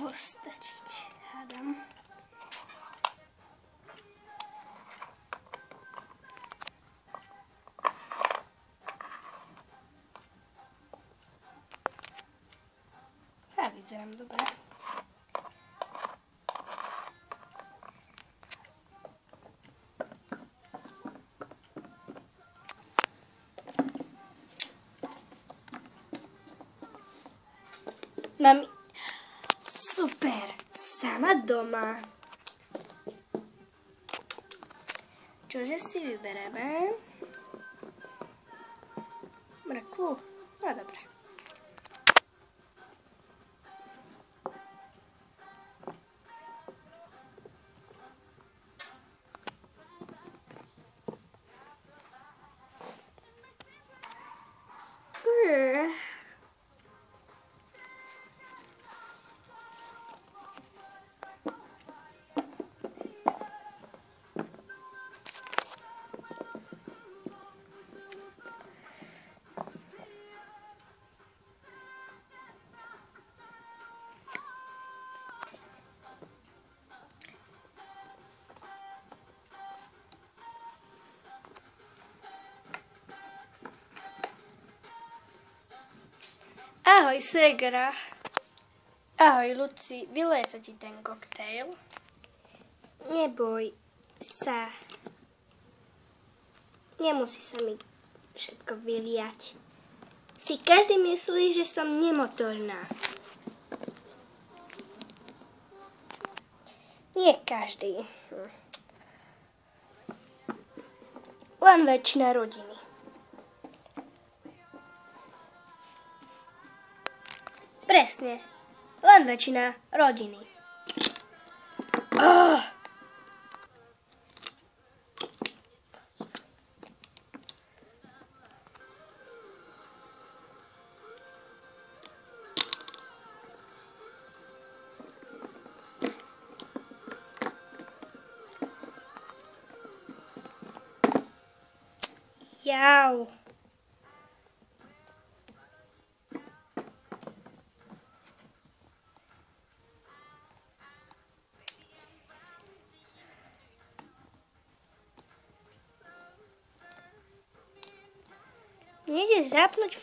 malo stačiť, hádam. A vyzerám dobre. Mami, super, sama doma. Čože si vybereme? Mrkvu? No dobre. Ahoj, Segra. Ahoj, Luci. Vyleje sa ti ten koktejl? Neboj sa. Nemusí sa mi všetko vyliať. Si každý myslí, že som nemotorná. Nie každý. Len väčšina rodiny. Presne, len väčšina rodiny. Jau. Nejde zapnúť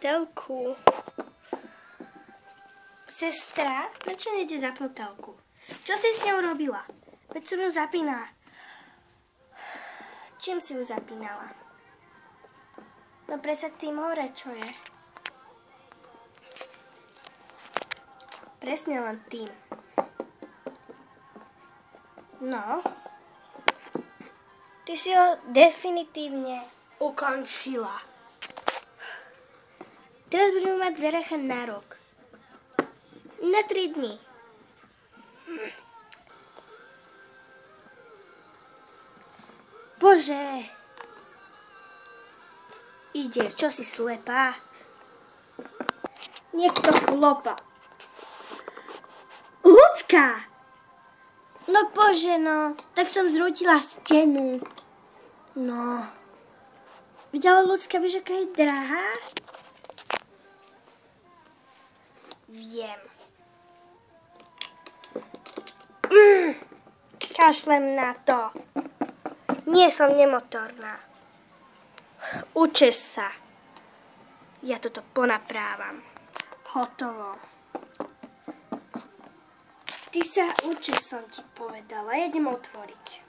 telku. Sestra, prečo nejde zapnúť telku? Čo si s ňou robila? Veď som ju zapínala. Čím si ju zapínala? No predsa tým hore, čo je? Presne len tým. No. Ty si ho definitívne ukončila. Teraz budeme mať Zaracha na rok. Na 3 dni. Bože. Ide, čo si slepá? Niekto klopa. Ľudská! No bože, no. Tak som zrútila stenu. No. Videla ľudská, vieš, aká je drahá? Viem. Kašlem na to. Nie som nemotorná. Učeš sa. Ja toto ponaprávam. Hotovo. Ty sa učeš, som ti povedala. Ja idem otvoriť.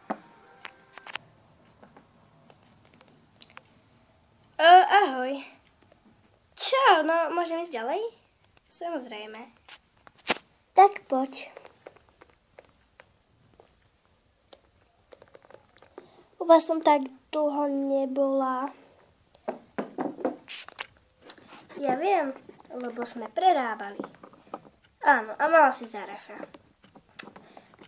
Ahoj. Čau, no môžem ísť ďalej? Samozrejme. Tak poď. U vás som tak dlho nebola. Ja viem, lebo sme prerábali. Áno, a mala si Zaracha.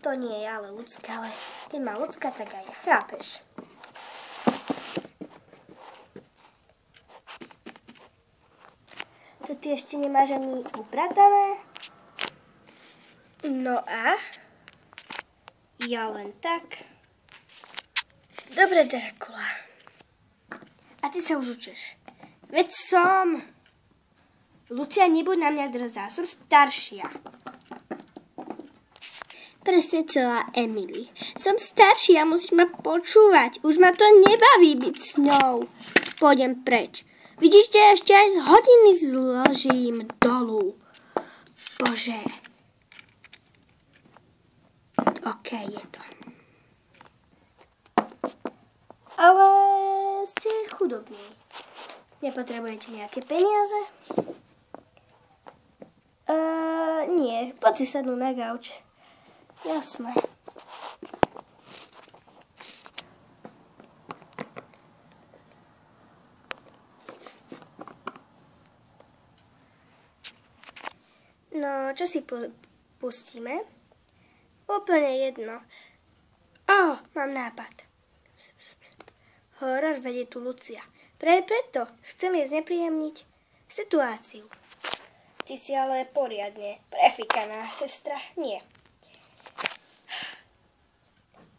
To nie je ale ľudská, ale keď má ľudská, tak aj ja, chápeš? To ty ešte nemáš ani upratané? No a? Ja len tak. Dobre, Drakula. A ty sa už učeš. Veď som. Lucia, nebuď na mňa drzá, som staršia. Presne celá Emily. Som starší a musíš ma počúvať. Už ma to nebaví byť s ňou. Pôjdem preč. Vidíš, že ešte aj z hodiny zložím dolu. Bože. OK, je to. Ale ste chudobní. Nepotrebujete nejaké peniaze? Nie, poď si sadnú na gauč. Jasné. No, čo si pustíme? Úplne jedno. Mám nápad. Horor, vedie tu Lucia. Práve preto chcem jej znepríjemniť situáciu. Ty si ale poriadne prefikaná, sestra. Nie.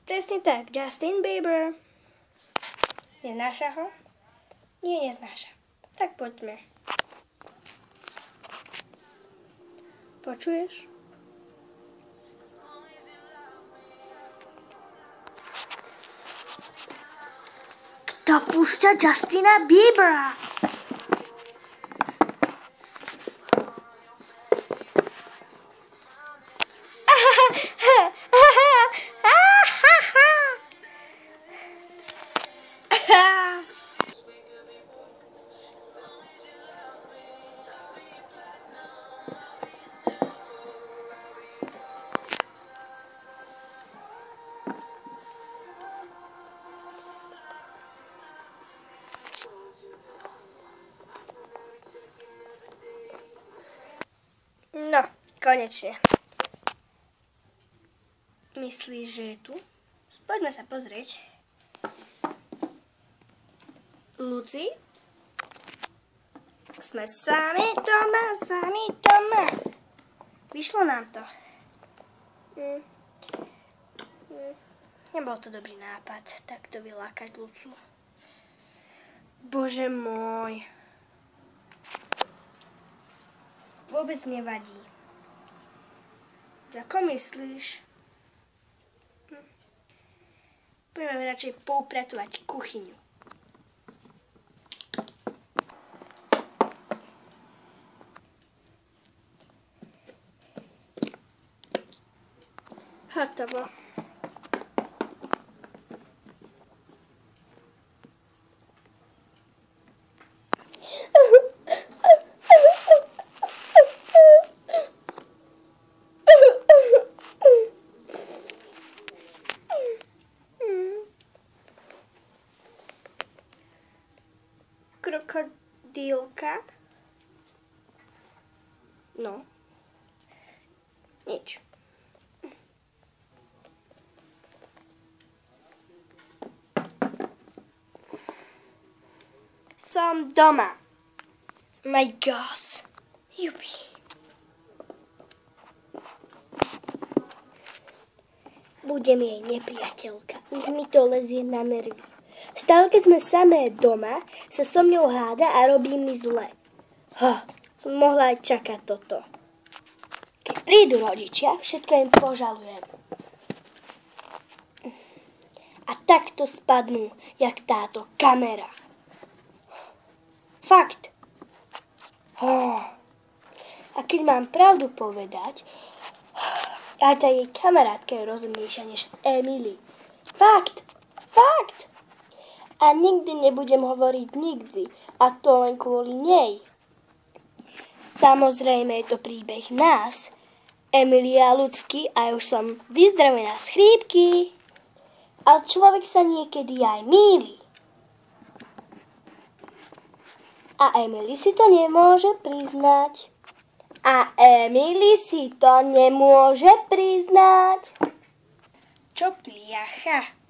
Presne tak, Justin Bieber. Neznáša ho? Nie, neznáša. Tak poďme. Počuješ? Kto púšťa Justina Biebera? No, konečne. Myslíš, že je tu? Poďme sa pozrieť. Luci? Sme sami doma. Vyšlo nám to. Nebol to dobrý nápad, takto vylákať Lucu. Bože môj. Vôbec nevadí. Ako myslíš? Budeme radšej poupratovať kuchyňu. Hotovo. Krokodílka? No. Nič. Som doma. My gosh. Jupi. Budem jej nepriateľka. Už mi to lezie na nervy. Stále, keď sme samé doma, sa so mňou háda a robí mi zle. Som mohla aj čakať toto. Keď prídu rodičia, všetko im požalujem. A takto spadnú, jak táto kamera. Fakt. A keď mám pravdu povedať, aj tá jej kamarátka je rozumnejšia než Emily. Fakt. A nikdy nebudem hovoriť nikdy. A to len kvôli nej. Samozrejme je to príbeh nás, Emily a Lucky, a už som vyzdravená z chrípky. Ale človek sa niekedy aj mýli. A Emily si to nemôže priznať. Čo pliacha?